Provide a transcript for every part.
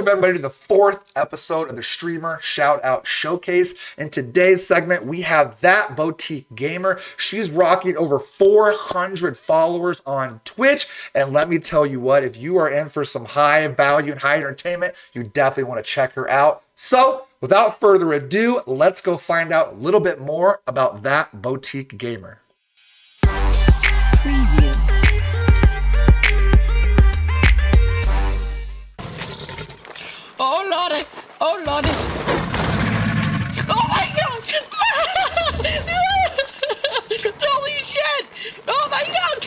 Welcome everybody to the fourth episode of the Streamer Shoutout Showcase. In today's segment, we have that Boutiquegamer. She's rocking over 400 followers on Twitch. And let me tell you what, if you are in for some high value and high entertainment, you definitely want to check her out. So without further ado, let's go find out a little bit more about that Boutiquegamer. Preview. Oh lordy! Oh lordy! Oh my god! Holy shit! Oh my god!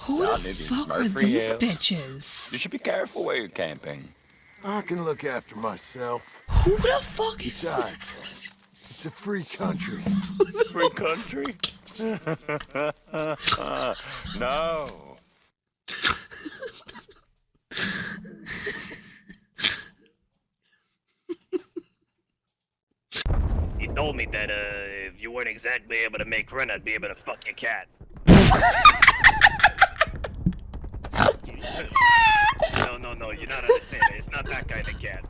Who Y'all the niggas fuck are Murphy these Hill. bitches? You should be careful where you're camping. I can look after myself. Who the fuck is Besides, it's a free country. Free country? No. You told me that if you weren't exactly able to make rent, I'd be able to fuck your cat. No, you're not understanding. It's not that kind of cat.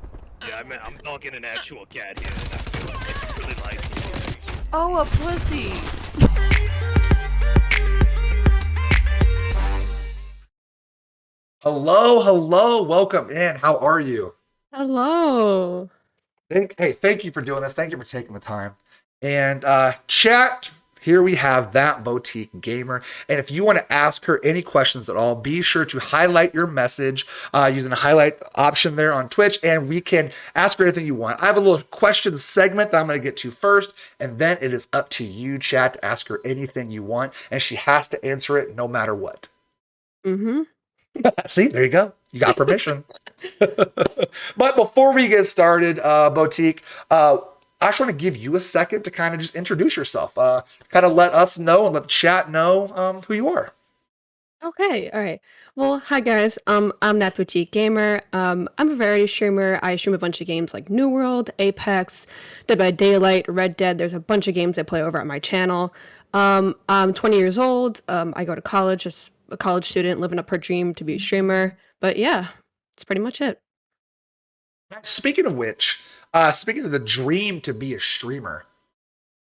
Yeah, I'm talking an actual cat here, and I feel like I really like it. Oh, a pussy. Hello, welcome in. How are you? Hello. Thank you for doing this. Thank you for taking the time. And chat, here we have that Boutiquegamer. And if you want to ask her any questions at all, be sure to highlight your message using the highlight option there on Twitch, and we can ask her anything you want. I have a little question segment that I'm going to get to first, and then it is up to you, chat, to ask her anything you want, and she has to answer it no matter what. Mm-hmm. See, there you go. You got permission. But before we get started, Boutique, I just want to give you a second to kind of just introduce yourself. Kind of let us know and let the chat know who you are. Okay, all right. Well, hi guys. I'm that Boutiquegamer. I'm a variety streamer. I stream a bunch of games like New World, Apex, Dead by Daylight, Red Dead. There's a bunch of games I play over at my channel. I'm 20 years old. I go to college, just a college student living up her dream to be a streamer. But yeah, that's pretty much it. Speaking of which, speaking of the dream to be a streamer,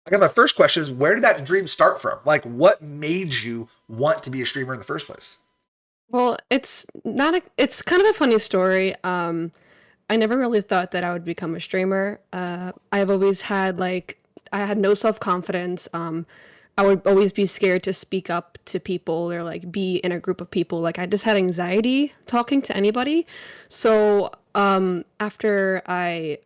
I got my first question is, where did that dream start from? Like, what made you want to be a streamer in the first place? Well, it's it's kind of a funny story. I never really thought that I would become a streamer. I've always had I had no self-confidence. I would always be scared to speak up to people or like be in a group of people. Like I just had anxiety talking to anybody. So after I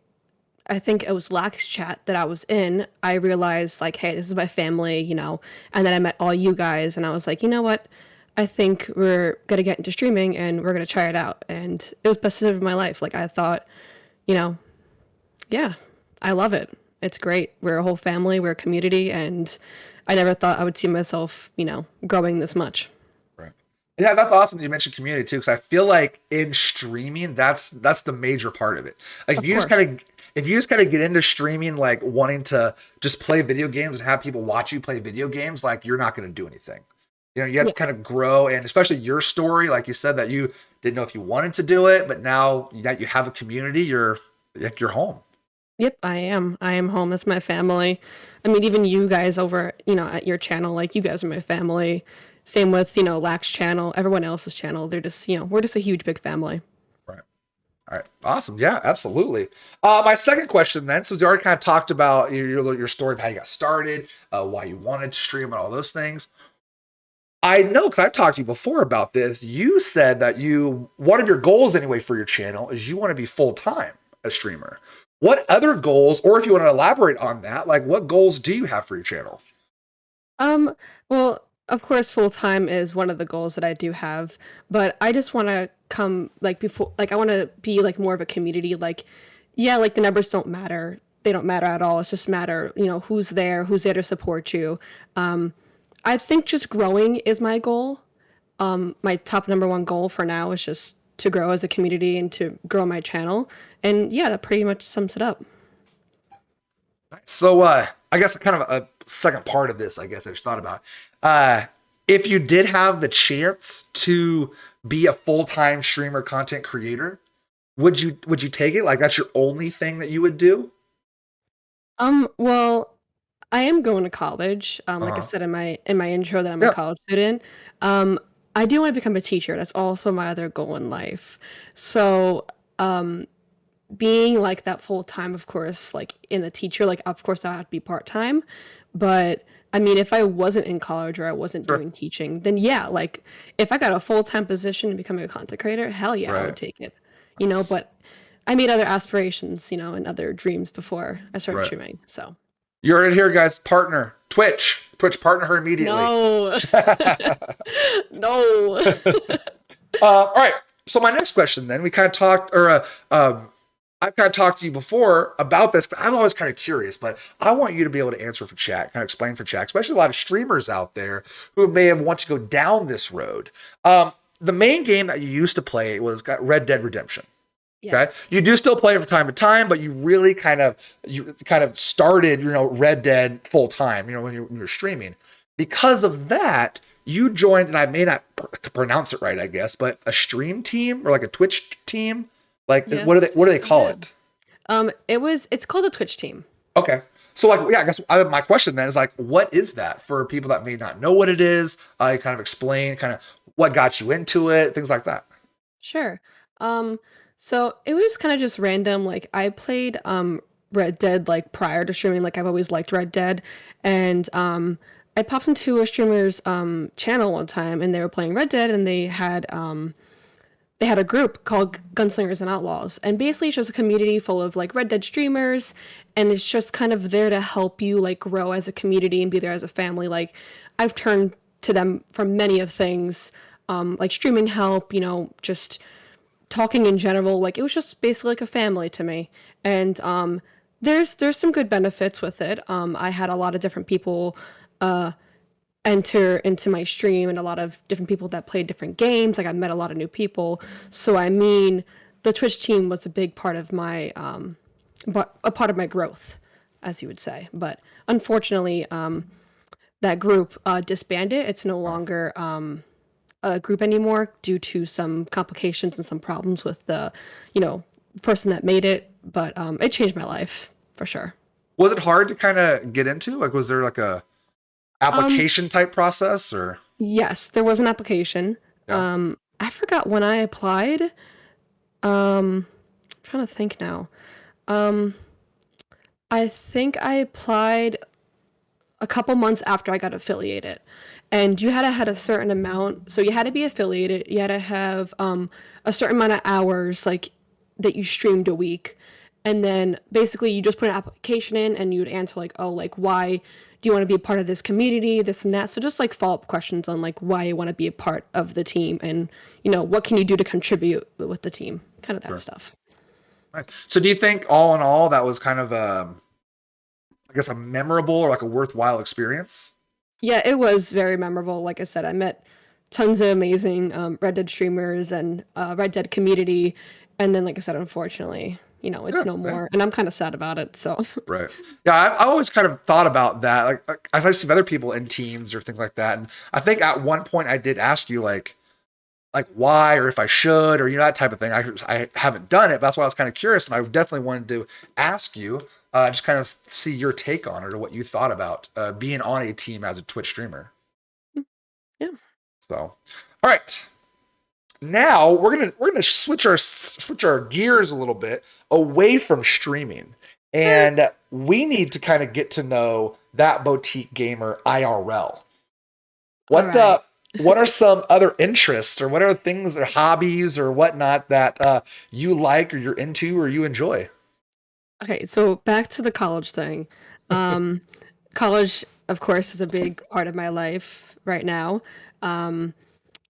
think it was Lax Chat that I was in, I realized like, hey, this is my family, you know. And then I met all you guys, and I was like, you know what? I think we're gonna get into streaming and we're gonna try it out. And it was the best decision of my life. Like I thought, you know, yeah, I love it. It's great. We're a whole family. We're a community, and I never thought I would see myself, you know, growing this much. Right. Yeah, that's awesome that you mentioned community too, because I feel like in streaming, that's the major part of it. Like if you just kind of get into streaming, like wanting to just play video games and have people watch you play video games, like you're not going to do anything. You know, you have to kind of grow, and especially your story, like you said, that you didn't know if you wanted to do it, but now that you have a community, you're home. Yep, I am. I am home. That's my family. I mean, even you guys over, you know, at your channel, like you guys are my family. Same with, you know, Lax channel, everyone else's channel. They're just, you know, we're just a huge, big family. Right. All right. Awesome. Yeah, absolutely. My second question then, so we already kind of talked about your story of how you got started, why you wanted to stream and all those things. I know, because I've talked to you before about this. You said that one of your goals anyway for your channel is you want to be full-time a streamer. What other goals, or if you want to elaborate on that, like what goals do you have for your channel? Well, of course, full time is one of the goals that I do have, but I just want to come I want to be like more of a community. Like, yeah, like the numbers don't matter. They don't matter at all. It's just matter, you know, who's there to support you. I think just growing is my goal. My top number one goal for now is just to grow as a community and to grow my channel. And yeah, that pretty much sums it up. So I guess kind of a second part of this, I guess I just thought about. If you did have the chance to be a full-time streamer content creator, would you take it? Like that's your only thing that you would do? Well, I am going to college. Like I said in my intro that I'm a college student. I do want to become a teacher. That's also my other goal in life. So, being like that full time, of course, like in a teacher, like of course I have to be part time. But I mean, if I wasn't in college or I wasn't doing teaching, then yeah, like if I got a full time position and becoming a content creator, hell yeah, I would take it. But I made other aspirations, and other dreams before I started streaming. So you heard it here, guys. Partner Twitch partner her immediately. no, no. All right. So my next question, then we kind of talked, or I've kind of talked to you before about this. I'm always kind of curious, but I want you to be able to answer for chat, kind of explain for chat, especially a lot of streamers out there who may have want to go down this road. The main game that you used to play was Red Dead Redemption. Yes. Okay, you do still play it from time to time, but you really kind of started, Red Dead full time, when you were streaming. Because of that, you joined, and I may not pronounce it right, I guess, but a stream team or like a Twitch team. Like what do they call it? It's called a Twitch team. Okay. So I guess my question then is like, what is that for people that may not know what it is? Kind of explain kind of what got you into it, things like that. Sure. So it was kind of just random. Like I played Red Dead like prior to streaming. Like I've always liked Red Dead, and I popped into a streamer's channel one time, and they were playing Red Dead, and they had a group called Gunslingers and Outlaws, and basically it's just a community full of like Red Dead streamers, and it's just kind of there to help you like grow as a community and be there as a family. Like I've turned to them for many of things, like streaming help, just talking in general. Like it was just basically like a family to me, and there's some good benefits with it. I had a lot of different people enter into my stream, and a lot of different people that played different games. Like I met a lot of new people. So I mean, the Twitch team was a big part of my but a part of my growth, as you would say. But unfortunately, that group disbanded. It's no longer a group anymore due to some complications and some problems with the person that made it. But it changed my life for sure. Was it hard to kind of get into? Like, was there like a application type process or? Yes, there was an application. Yeah. I forgot when I applied. I'm trying to think now. I think I applied a couple months after I got affiliated. And you had to have a certain amount. So you had to be affiliated. You had to have a certain amount of hours like that you streamed a week. And then basically you just put an application in, and you would answer like, oh, like why do you want to be a part of this community, this and that. So just like follow-up questions on like why you want to be a part of the team, and what can you do to contribute with the team, kind of that stuff. Right. So do you think all in all that was kind of I guess a memorable or like a worthwhile experience? Yeah, it was very memorable. Like I said, I met tons of amazing Red Dead streamers and Red Dead community, and then like I said, unfortunately, it's no more, and I'm kind of sad about it. So right, yeah, I always kind of thought about that, like as I see other people in teams or things like that, and I think at one point I did ask you like why or if I should or that type of thing. I haven't done it, but that's why I was kind of curious, and I definitely wanted to ask you, just kind of see your take on it or what you thought about being on a team as a Twitch streamer. Yeah. So, all right. Now we're gonna switch our gears a little bit away from streaming, and we need to kind of get to know that boutique gamer IRL. What are some other interests or what are things or hobbies or whatnot that you like or you're into or you enjoy? Okay, so back to the college thing. College, of course, is a big part of my life right now.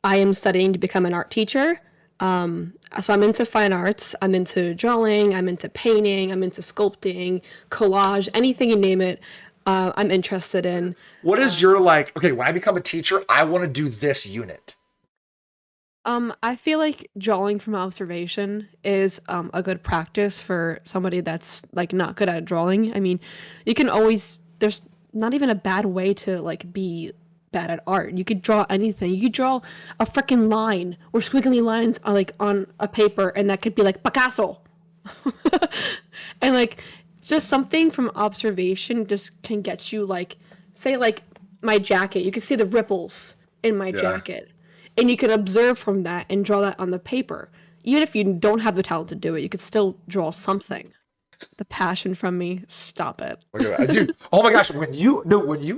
I am studying to become an art teacher. So I'm into fine arts. I'm into drawing. I'm into painting. I'm into sculpting, collage, anything you name it. I'm interested in. What is your okay, when I become a teacher, I want to do this unit? I feel like drawing from observation is a good practice for somebody that's like not good at drawing. I mean, you can always there's not even a bad way to like be bad at art. You could draw anything. You could draw a freaking line or squiggly lines on like on a paper, and that could be like Picasso. And like just something from observation just can get you like say like my jacket. You can see the ripples in my jacket. And you can observe from that and draw that on the paper. Even if you don't have the talent to do it, you could still draw something. The passion from me, stop it. Look at that. Dude, oh my gosh, when you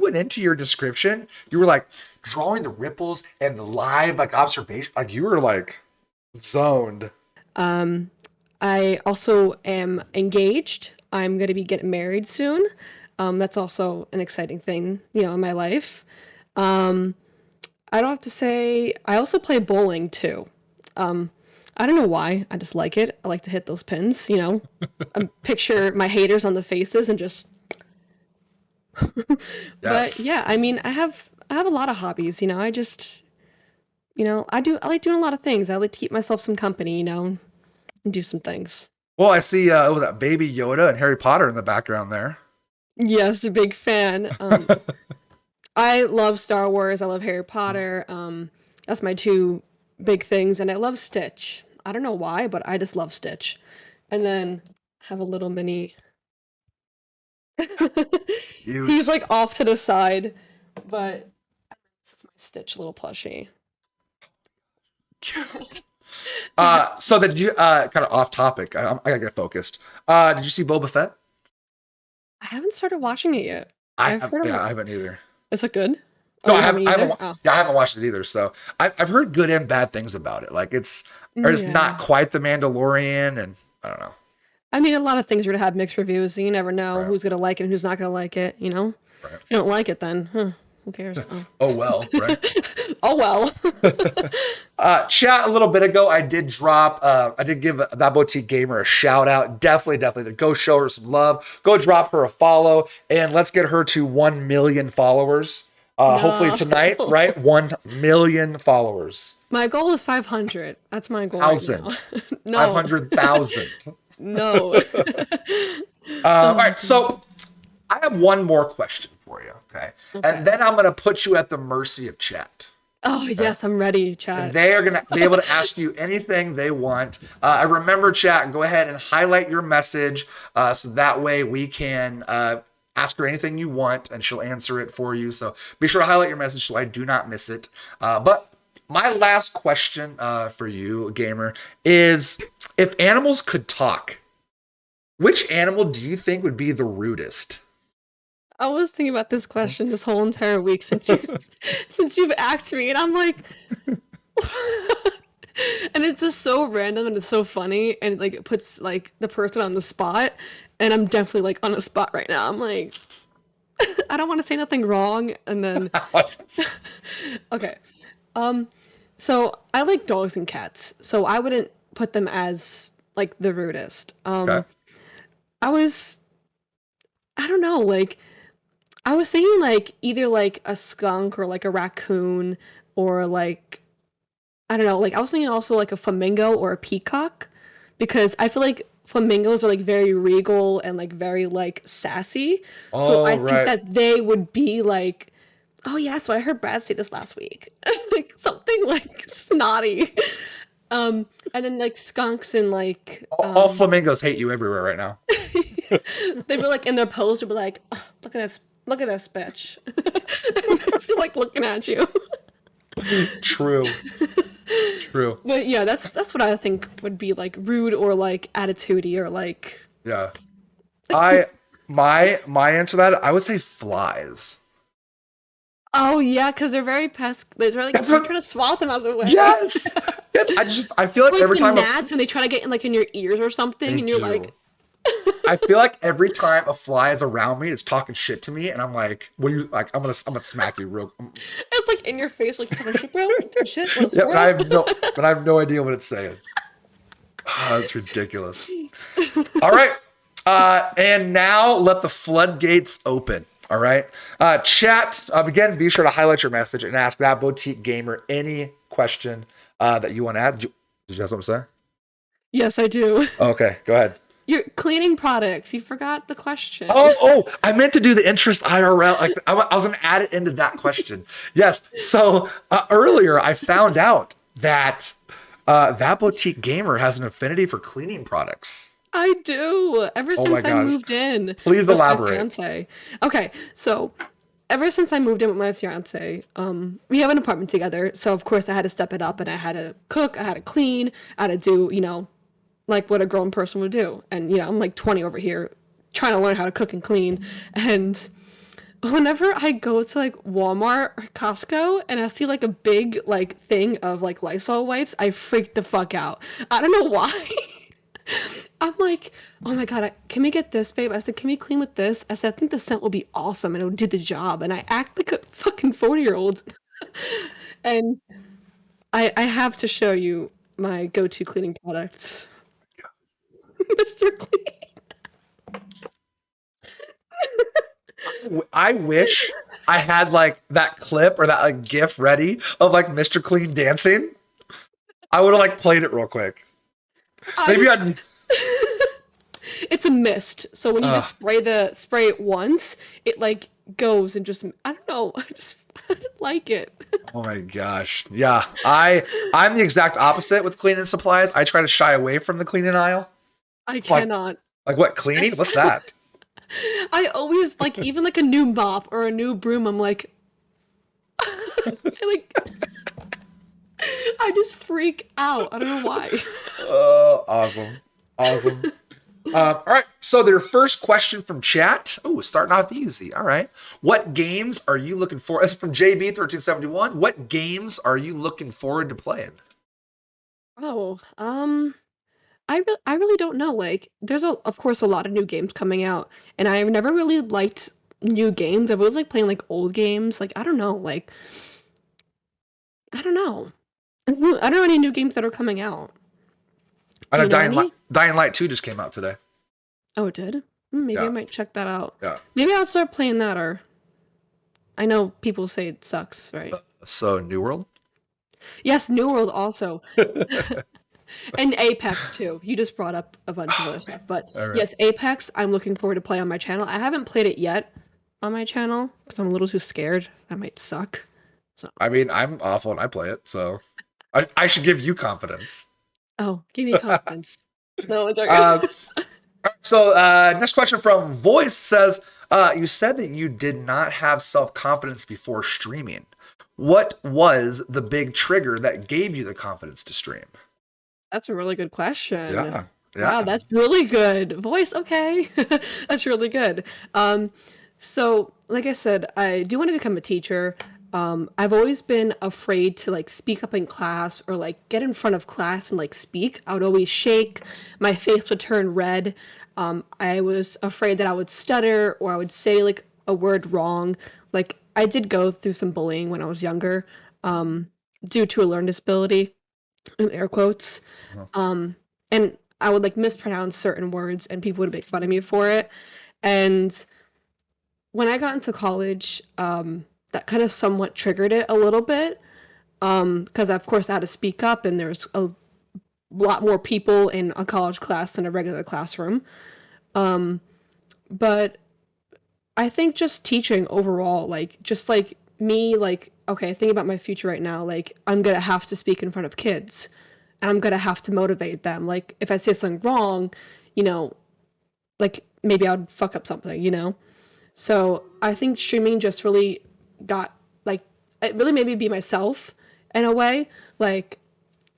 went into your description, you were like drawing the ripples and the live like observation, like you were like zoned. I also am engaged. I'm going to be getting married soon. That's also an exciting thing, in my life. I don't have to say, I also play bowling too. I don't know why, I just like it. I like to hit those pins, picture my haters on the faces and just. Yes. But yeah, I mean, I have a lot of hobbies, I just, I like doing a lot of things. I like to keep myself some company, and do some things. Well, I see that baby Yoda and Harry Potter in the background there. Yes, a big fan. I love Star Wars. I love Harry Potter. That's my two big things. And I love Stitch. I don't know why, but I just love Stitch. And then have a little mini. Cute. He's like off to the side, but this is my Stitch little plushie. Cute. So did you kind of off topic? I gotta get focused. Did you see Boba Fett? I haven't started watching it yet. I haven't either. Is it good? No, Oh, I you haven't. either? I haven't watched it either. So I've heard good and bad things about it. Like it's not quite the Mandalorian, and I don't know. I mean, a lot of things are gonna have mixed reviews, so you never know Right. who's gonna like it and who's not gonna like it. If you don't like it, then who cares? Oh well, right? Oh well. Chat a little bit ago, I did give that boutique gamer a shout out. Definitely go show her some love. Go drop her a follow, and let's get her to 1 million followers. Hopefully tonight, right? 1 million followers. My goal is 500. That's my goal. 1,000. Right now. No. 500,000. No. All right, so I have one more question for you, okay? And then I'm going to put you at the mercy of chat. Oh, yes, I'm ready, chat. And they are going to be able to ask you anything they want. I remember, chat, go ahead and highlight your message so that way we can ask her anything you want and she'll answer it for you. So be sure to highlight your message so I do not miss it. But my last question for you, gamer, is if animals could talk, which animal do you think would be the rudest? I was thinking about this question this whole entire week since you've asked me, and I'm like, and it's just so random and it's so funny, and like it puts like the person on the spot, and I'm definitely like on the spot right now. I'm like, I don't want to say nothing wrong, and then okay, so I like dogs and cats, so I wouldn't put them as like the rudest. Okay. I don't know, like. I was thinking like either like a skunk or like a raccoon or like I don't know, like I was thinking also like a flamingo or a peacock because I feel like flamingos are like very regal and like very like sassy. So I think that they would be like, oh yeah, so I heard Brad say this last week. Like something like snotty. And then like skunks and like all flamingos hate you everywhere right now. They'd be like in their pose, they'd be like, oh, look at this bitch. I feel like looking at you. True. But yeah, that's what I think would be like rude or like attitudey or like. Yeah. My answer to that, I would say flies. Oh yeah, because they're very they're like trying to swat them out of the way. Yes. I feel like every time gnats and they try to get in your ears or something, and you're like. I feel like every time a fly is around me, it's talking shit to me, and I'm like, "What are you like? I'm gonna smack you real." It's like in your face, like talking shit, bro. Shit. Yeah, but I have no idea what it's saying. Oh, that's ridiculous. All right, and now let the floodgates open. All right, chat. Again, be sure to highlight your message and ask that boutique gamer any question that you want to add? Did you have something to say? Yes, I do. Okay, go ahead. Your cleaning products. You forgot the question. Oh, I meant to do the interest IRL. Like I was going to add it into that question. Yes. So earlier I found out that that Boutiquegamer has an affinity for cleaning products. I do. Ever Oh my since I gosh. moved in. Please with my elaborate. fiance. Okay, so ever since I moved in with my fiance, we have an apartment together. So of course I had to step it up, and I had to cook, I had to clean, I had to do, like what a grown person would do. And I'm like 20 over here trying to learn how to cook and clean. And whenever I go to like Walmart or Costco and I see like a big like thing of like Lysol wipes, I freak the fuck out. I don't know why. I'm like, oh my god, can we get this, babe? I said, can we clean with this? I said, I think the scent will be awesome and it'll do the job. And I act like a fucking 40-year-old. And I have to show you my go-to cleaning products. Mr. Clean. I wish I had like that clip or that like GIF ready of like Mr. Clean dancing. I would have like played it real quick. Maybe I'd. It's a mist, so when you just spray it once, it like goes and just I don't know, I didn't like it. Oh my gosh. Yeah. I'm the exact opposite with cleaning supplies. I try to shy away from the cleaning aisle. I cannot. Like what, cleaning? What's that? I always like even like a new mop or a new broom, I'm like I just freak out. I don't know why. Oh, awesome. All right. So their first question from chat. Oh, starting off easy. All right. What games are you looking for? This is from JB1371. What games are you looking forward to playing? Oh, I really don't know. Like, there's of course a lot of new games coming out, and I've never really liked new games. I've always like playing like old games. Like, I don't know. Like, I don't know. I don't know any new games that are coming out. I know Do you know any? Dying Light 2 just came out today. Oh, it did? Maybe Yeah. I might check that out. Yeah. Maybe I'll start playing that, or I know people say it sucks, right? So New World? Yes, New World also. And Apex too. You just brought up a bunch of other stuff. But All right. yes, Apex, I'm looking forward to play on my channel. I haven't played it yet on my channel because I'm a little too scared. That might suck. I mean, I'm awful and I play it, so I should give you confidence. Oh, give me confidence. No, it's okay. So next question from Voice says, you said that you did not have self-confidence before streaming. What was the big trigger that gave you the confidence to stream? That's a really good question. Yeah. Wow, that's really good. Voice, okay. That's really good. So like I said, I do want to become a teacher. I've always been afraid to like speak up in class or like get in front of class and like speak. I would always shake, my face would turn red. I was afraid that I would stutter or I would say like a word wrong. Like I did go through some bullying when I was younger, due to a learning disability, in air quotes. And I would like mispronounce certain words and people would make fun of me for it. And when I got into college, that kind of somewhat triggered it a little bit, because of course I had to speak up and there's a lot more people in a college class than a regular classroom. But I think just teaching overall, like just like me, like, okay, think about my future right now, like I'm gonna have to speak in front of kids and I'm gonna have to motivate them. Like if I say something wrong, like maybe I would fuck up something. So I think streaming just really got like it really made me be myself in a way. Like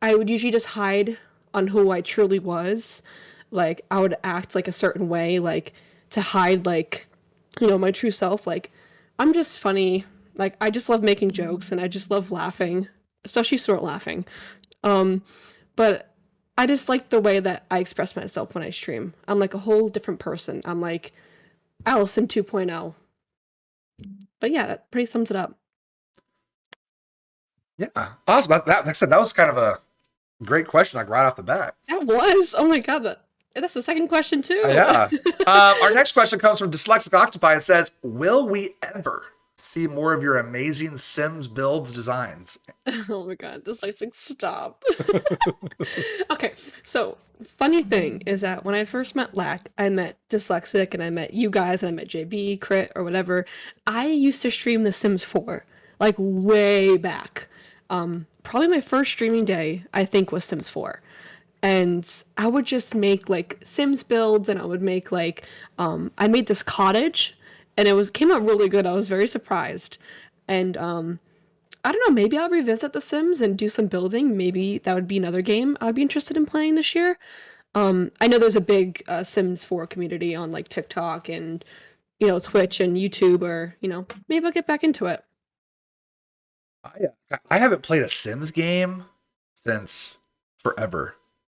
I would usually just hide on who I truly was. Like I would act like a certain way, like to hide like my true self. Like I'm just funny. Like I just love making jokes and I just love laughing, especially snort laughing. But I just like the way that I express myself when I stream. I'm like a whole different person. I'm like Allison 2.0. But yeah, that pretty sums it up. Yeah. Awesome. Like I said, that was kind of a great question, like right off the bat. That was. Oh my god, that's the second question too. Yeah. Our next question comes from Dyslexic Octopi and says, will we ever see more of your amazing Sims builds designs. Oh my god, dyslexic, stop. Okay, so funny thing is that when I first met Lack, I met Dyslexic and I met you guys and I met JB, Crit, or whatever. I used to stream The Sims 4, like way back. Probably my first streaming day, I think, was Sims 4. And I would just make like Sims builds and I would make like, I made this cottage and it came out really good. I was very surprised. And I don't know, maybe I'll revisit The Sims and do some building. Maybe that would be another game I'd be interested in playing this year. I know there's a big Sims 4 community on like TikTok and, Twitch and YouTube, or, maybe I'll get back into it. I haven't played a Sims game since forever.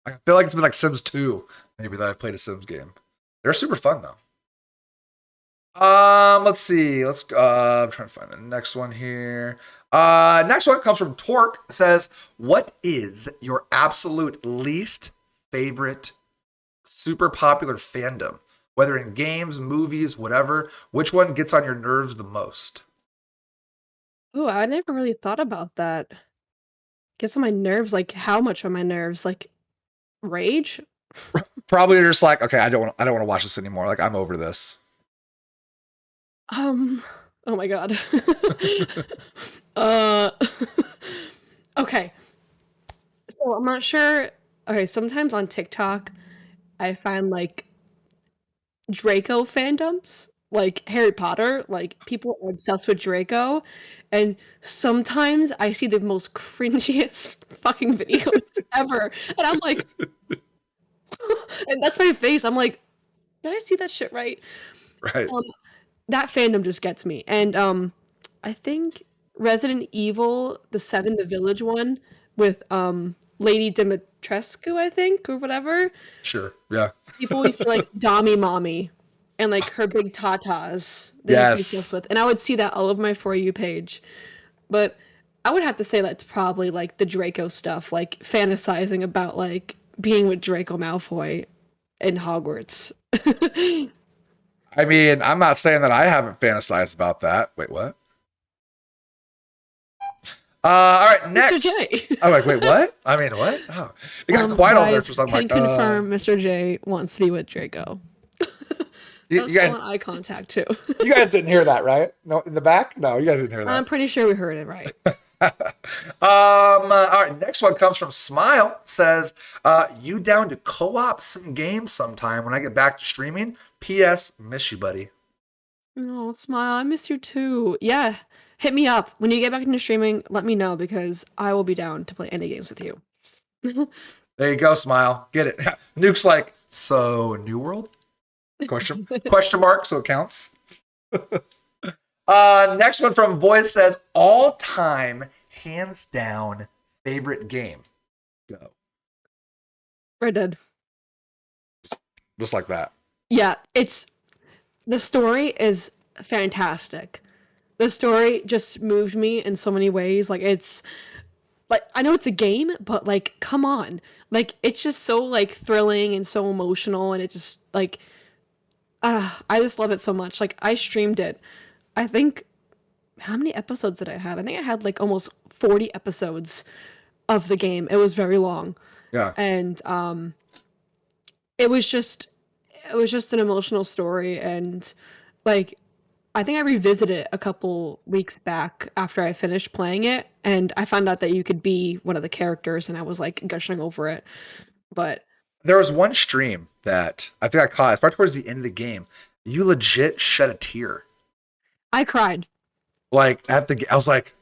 I feel like it's been like Sims 2, maybe, that I've played a Sims game. They're super fun though. Let's see. I'm trying to find the next one here. Next one comes from Torque. Says, what is your absolute least favorite super popular fandom? Whether in games, movies, whatever. Which one gets on your nerves the most? Oh, I never really thought about that. Gets on my nerves, like how much on my nerves? Like rage? Probably just like, okay, I don't want to watch this anymore. Like, I'm over this. Oh my god. Okay. So I'm not sure. Okay, sometimes on TikTok, I find like Draco fandoms, like Harry Potter, like people are obsessed with Draco, and sometimes I see the most cringiest fucking videos ever, and I'm like, and that's my face. I'm like, did I see that shit right? Right. That fandom just gets me. And I think Resident Evil, the Village one with Lady Dimitrescu, I think, or whatever. Sure. Yeah. People used to like Dami Mommy and like her big tatas that used to be Yes. obsessed with. And I would see that all over my For You page. But I would have to say that's probably like the Draco stuff, like fantasizing about like being with Draco Malfoy in Hogwarts. I mean, I'm not saying that I haven't fantasized about that. Wait, what? All right, next. Mr. J. I'm like, wait, what? I mean, what? Oh, it got quiet on there Guys for something. can Like, confirm Mr. J wants to be with Draco. you That's guys, on eye contact too. you guys didn't hear that, right? No, in the back? No, you guys didn't hear that. I'm pretty sure we heard it right. All right, next one comes from Smile. Says, you down to co-op some games sometime when I get back to streaming? P.S. Miss you, buddy. Oh, Smile, I miss you too. Yeah, hit me up. When you get back into streaming, let me know because I will be down to play any games with you. There you go, Smile. Get it. Nuke's like, so New World? Question mark, so it counts. Next one from Voice says, all-time, hands down, favorite game. Go. Red Dead. Just like that. Yeah, the story is fantastic. The story just moved me in so many ways. Like it's like I know it's a game, but like come on. Like it's just so like thrilling and so emotional, and it just like I just love it so much. Like I streamed it. I think how many episodes did I have? I think I had like almost 40 episodes of the game. It was very long. Yeah. And it was just an emotional story, and like I think I revisited it a couple weeks back after I finished playing it, and I found out that you could be one of the characters, and I was like gushing over it. But There was one stream that I think I caught. It's right towards the end of the game. You legit shed a tear. I cried. Like I was like,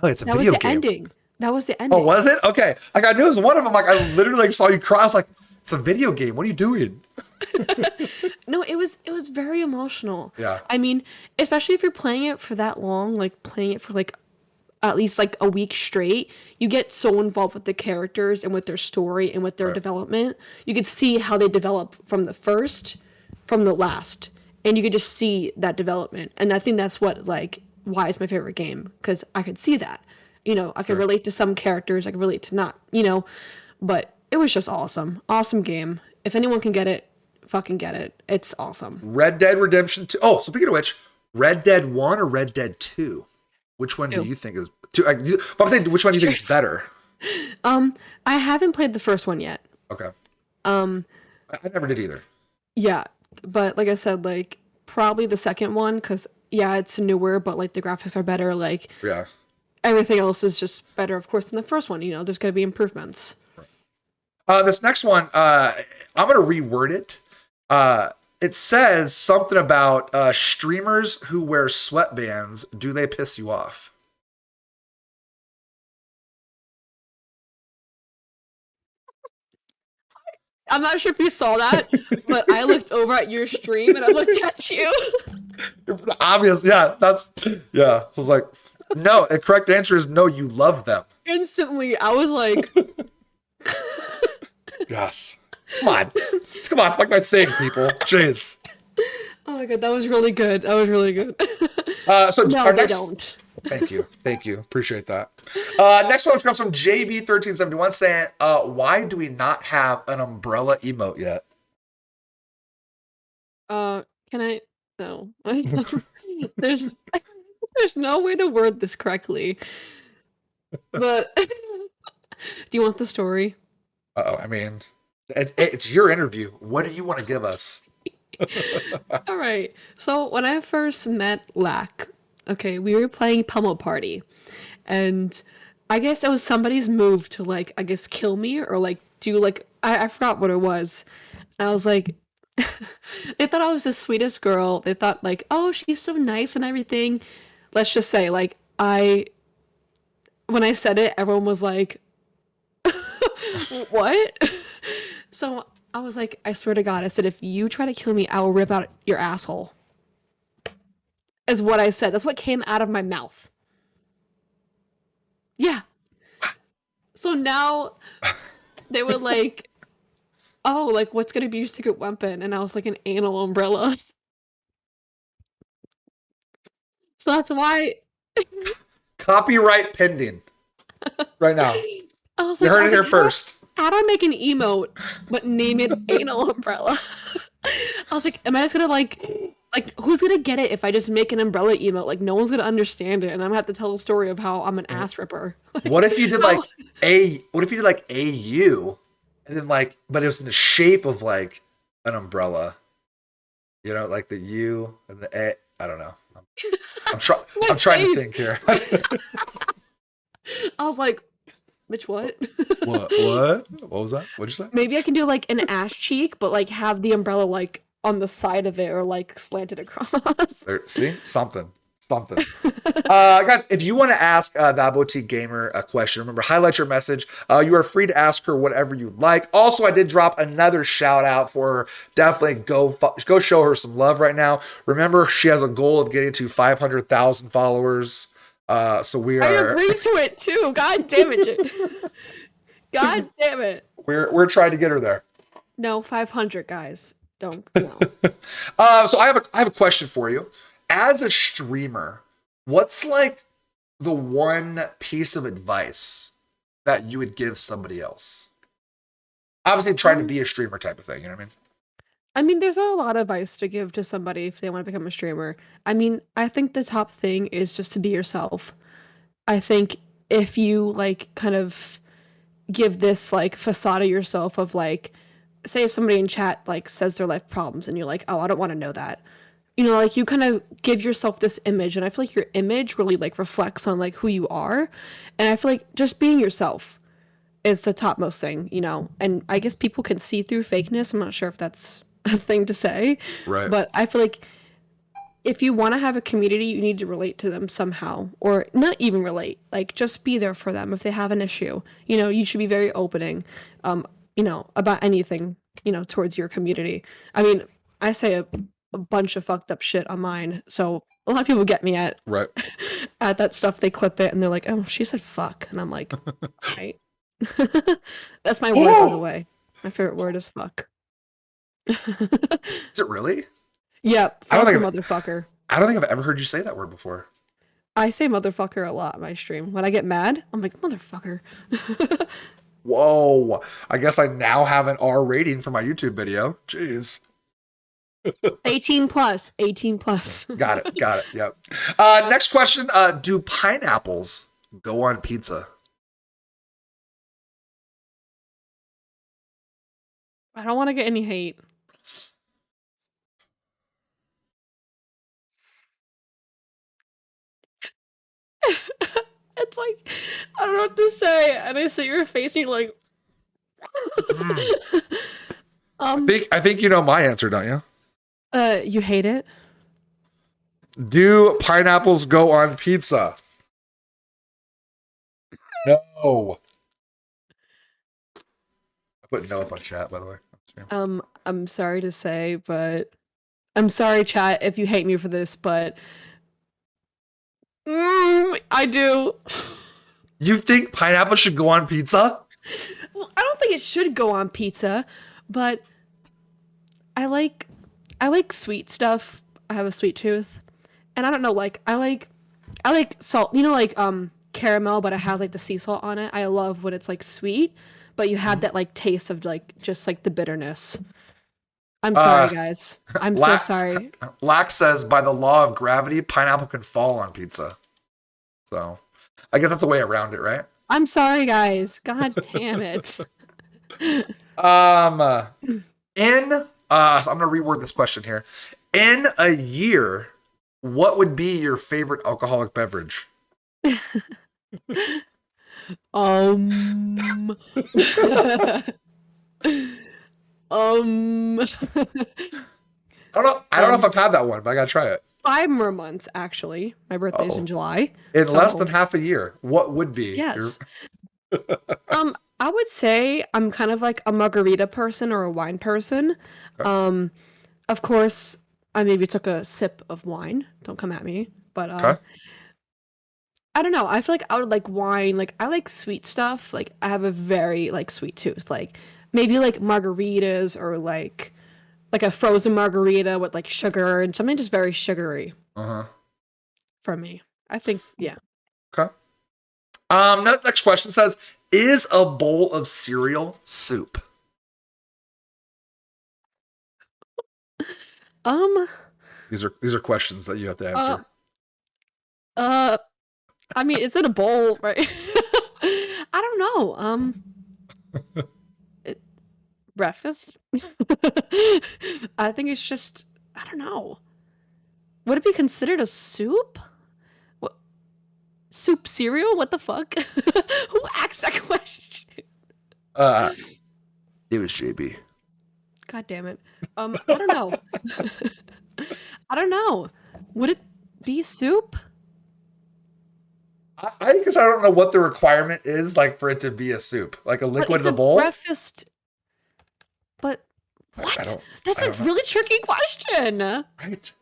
oh, it's a That was video the game. ending. That was the ending. Oh, was it? Okay. Like I knew it was one of them. Like I literally like, saw you cry. I was like, it's a video game. What are you doing? No, it was very emotional. Yeah. I mean, especially if you're playing it for that long, like playing it for like at least like a week straight, you get so involved with the characters and with their story and with their development. You could see how they develop from the first, from the last, and you could just see that development. And I think that's what like why it's my favorite game, because I could see that. I could relate to some characters, I could relate to not, but it was just awesome. Awesome game. If anyone can get it, fucking get it. It's awesome. Red Dead Redemption 2. Oh, speaking of which, Red Dead 1 or Red Dead 2? Which one do Ew. you think is two? But I'm saying, which one do you think is better? I haven't played the first one yet. Okay. Um, I never did either. yeah, but like I said, like probably the second one, because yeah, it's newer, but like the graphics are better. Like Yeah. everything else is just better, of course, than the first one. You know, there's gonna be improvements. This next one, I'm gonna reword it. It says something about streamers who wear sweatbands. Do they piss you off? I'm not sure if you saw that, but I looked over at your stream and I looked at you. Obvious, yeah. I was like, no. The correct answer is no. You love them. Instantly, I was like, Yes. Come on. It's like my thing, people. Jeez. oh my god, that was really good. That was really good. So no, our they next. don't. Thank you. Appreciate that. Next one comes from JB1371 saying, why do we not have an umbrella emote yet? Can I? No. There's there's no way to word this correctly. But do you want the story? Uh-oh, I mean, it's your interview. What do you want to give us? All right. So when I first met Lack, okay, we were playing Pummel Party, and I guess it was somebody's move to like, I guess, kill me or like do like I forgot what it was. And I was like, they thought I was the sweetest girl. They thought like, oh, she's so nice and everything. Let's just say like when I said it, everyone was like, what? So I was like, I swear to God, I said, if you try to kill me, I will rip out your asshole. Is what I said. That's what came out of my mouth. Yeah. So now they were like, oh, like, what's gonna be your secret weapon? And I was like, an anal umbrella. So that's why Copyright pending. Right now. I was You like, heard it here first. how do I make an emote but name it anal umbrella? I was like, am I just gonna like who's gonna get it if I just make an umbrella emote? Like no one's gonna understand it, and I'm gonna have to tell the story of how I'm an ass ripper. What if you did like AU and then like, but it was in the shape of like an umbrella, you know, like the U and the A. I don't know. I'm trying to think here. I was like, Mitch, what? What was that? What'd you say? Maybe I can do like an ass cheek, but like have the umbrella like on the side of it or like slanted across. There, see? Something. Guys, if you want to ask that boutique gamer a question, remember, highlight your message. You are free to ask her whatever you like. Also, I did drop another shout out for her. Definitely go show her some love right now. Remember, she has a goal of getting to 500,000 followers. So we are. I agree to it too. God damn it. God damn it. We're trying to get her there. No, 500 guys. Don't. No. So I have a question for you. As a streamer, what's like the one piece of advice that you would give somebody else? Obviously, trying to be a streamer type of thing. You know what I mean? I mean, there's not a lot of advice to give to somebody if they want to become a streamer. I mean, I think the top thing is just to be yourself. I think if you like kind of give this like facade of yourself of like, say if somebody in chat like says their life problems and you're like, oh, I don't want to know that. You know, like you kind of give yourself this image, and I feel like your image really like reflects on like who you are. And I feel like just being yourself is the topmost thing, you know. And I guess people can see through fakeness. I'm not sure if that's a thing to say. Right. But I feel like if you want to have a community, you need to relate to them somehow, or not even relate, like just be there for them if they have an issue. You know, you should be very opening, you know, about anything, you know, towards your community. I mean, I say a bunch of fucked up shit on mine, so a lot of people get me at that stuff. They clip it and they're like, oh, she said fuck, and I'm like, right. That's my word, by the way. My favorite word is fuck. Is it really? Yeah, I don't fuck think motherfucker. I don't think I've ever heard you say that word before. I say motherfucker a lot in my stream. When I get mad, I'm like, motherfucker. Whoa. I guess I now have an R rating for my YouTube video. Jeez. 18 plus. 18 plus. Got it. Yep. Next question. Do pineapples go on pizza? I don't want to get any hate. It's like, I don't know what to say. And I see your face and you're like, I think you know my answer, don't you? you hate it? Do pineapples go on pizza? No. I put no up on chat, by the way. I'm sorry to say, but I'm sorry, chat, if you hate me for this, but I do. You think pineapple should go on pizza? Well, I don't think it should go on pizza, but I like sweet stuff. I have a sweet tooth, and I don't know, like I like salt. You know, like caramel, but it has like the sea salt on it. I love when it's like sweet, but you have that like taste of like just like the bitterness. I'm sorry, guys. I'm so sorry. Lax says, by the law of gravity, pineapple can fall on pizza. So, I guess that's a way around it, right? I'm sorry, guys. God damn it. So I'm gonna reword this question here. In a year, what would be your favorite alcoholic beverage? I don't know if I've had that one, but I gotta try it. 5 more months, actually. My birthday's in July. In less than half a year, what would be? Yes. I would say I'm kind of like a margarita person or a wine person. Okay. Of course, I maybe took a sip of wine. Don't come at me. But Okay. I don't know. I feel like I would like wine. Like I like sweet stuff. Like I have a very like sweet tooth. Like maybe like margaritas or like a frozen margarita with like sugar and something just very sugary. For me, I think yeah. Okay. Next question says, is a bowl of cereal soup? These are questions that you have to answer. I mean, it's in a bowl, right? I don't know. Breakfast? I think it's just, I don't know. Would it be considered a soup? What? Soup cereal? What the fuck? Who asked that question? It was JB. God damn it. I don't know. I don't know. Would it be soup? I guess I don't know what the requirement is, like for it to be a soup, like a liquid in a bowl. Breakfast. But what? That's a really tricky question. Right.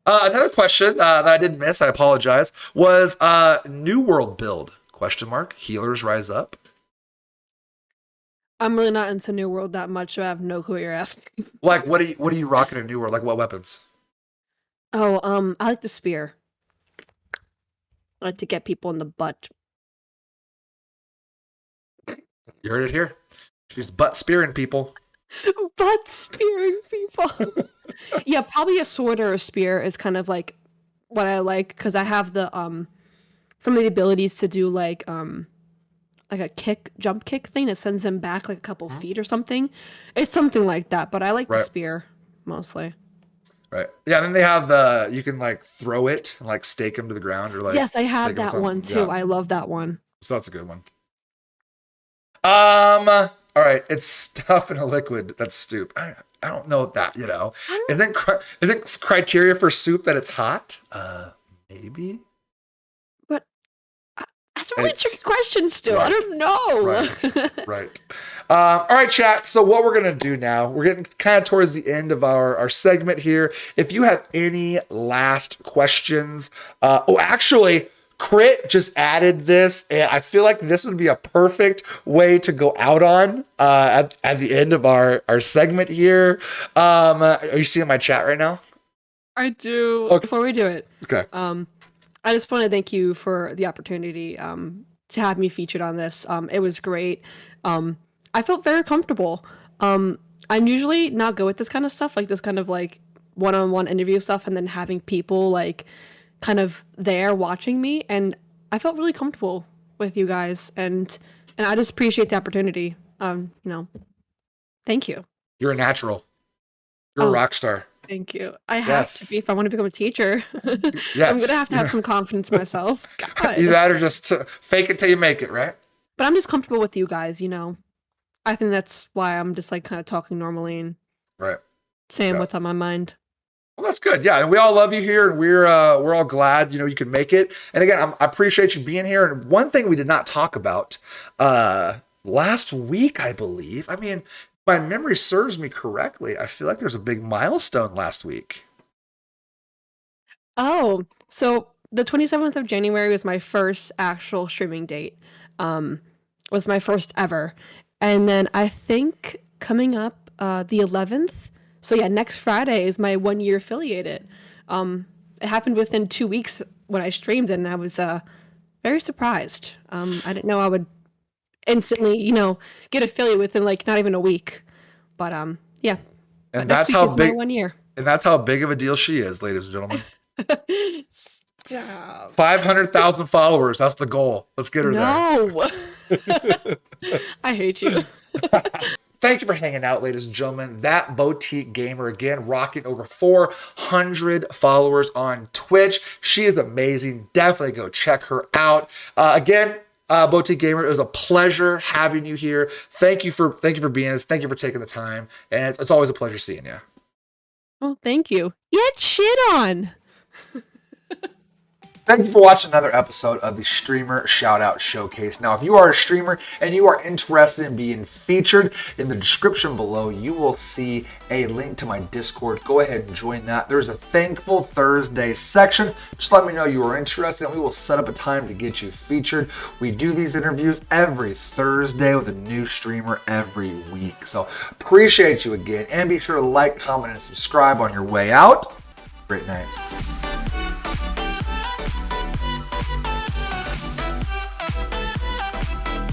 Another question that I didn't miss, I apologize, was New World build? ? Healers rise up. I'm really not into New World that much, so I have no clue what you're asking. Like, what are you rocking in New World? Like, what weapons? Oh, I like the spear. I like to get people in the butt. You heard it here. She's butt spearing people. Butt spearing people. Yeah, probably a sword or a spear is kind of like what I like because I have the some of the abilities to do like a jump kick thing that sends them back like a couple feet or something. It's something like that, but I like the spear mostly. Right. Yeah, and then they have you can like throw it and like stake them to the ground or like. Yes, I have that one too. Yeah. I love that one. So that's a good one. All right, it's stuff in a liquid that's soup. I don't know that, you know. Isn't criteria for soup that it's hot? Maybe. But that's a really tricky question still. Right. I don't know. Right. All right, chat. So what we're going to do now, we're getting kind of towards the end of our segment here. If you have any last questions, actually, Crit just added this, and I feel like this would be a perfect way to go out on at the end of our segment here. Are you seeing my chat right now? I do. Okay. Before we do it, okay. I just want to thank you for the opportunity to have me featured on this. It was great. I felt very comfortable. I'm usually not good with this kind of stuff, like this kind of like one-on-one interview stuff, and then having people like kind of there watching me, and I felt really comfortable with you guys, and I just appreciate the opportunity. Thank you. You're a natural. You're a Oh, rock star. thank you. I have to Yes. be if I want to become a teacher. Yeah. I'm gonna have some confidence myself. God. Either that or just fake it till you make it, right? But I'm just comfortable with you guys, I think that's why I'm just like kind of talking normally and Right. saying Yeah. what's on my mind. Well, that's good. Yeah, and we all love you here, and we're all glad you can make it. And again, I appreciate you being here. And one thing we did not talk about last week, I believe. I mean, if my memory serves me correctly, I feel like there's a big milestone last week. Oh, so the 27th of January was my first actual streaming date. Was my first ever. And then I think coming up the 11th. So yeah, next Friday is my 1 year affiliated. It happened within 2 weeks when I streamed it, and I was very surprised. I didn't know I would instantly, get affiliated within like not even a week. But yeah. And Next that's week how is my big 1 year. and that's how big of a deal she is, ladies and gentlemen. Stop. 500,000 followers. That's the goal. Let's get her there. No. I hate you. Thank you for hanging out, ladies and gentlemen. That Boutique Gamer, again, rocking over 400 followers on Twitch. She is amazing. Definitely go check her out. Again, Boutique Gamer, it was a pleasure having you here. Thank you for being this. Thank you for taking the time. And it's always a pleasure seeing you. Oh, thank you. Get shit on. Thank you for watching another episode of the Streamer Shoutout Showcase. Now, if you are a streamer and you are interested in being featured, in the description below, you will see a link to my Discord. Go ahead and join that. There's a Thankful Thursday section. Just let me know you are interested and we will set up a time to get you featured. We do these interviews every Thursday with a new streamer every week. So appreciate you again, and be sure to like, comment, and subscribe on your way out. Great night.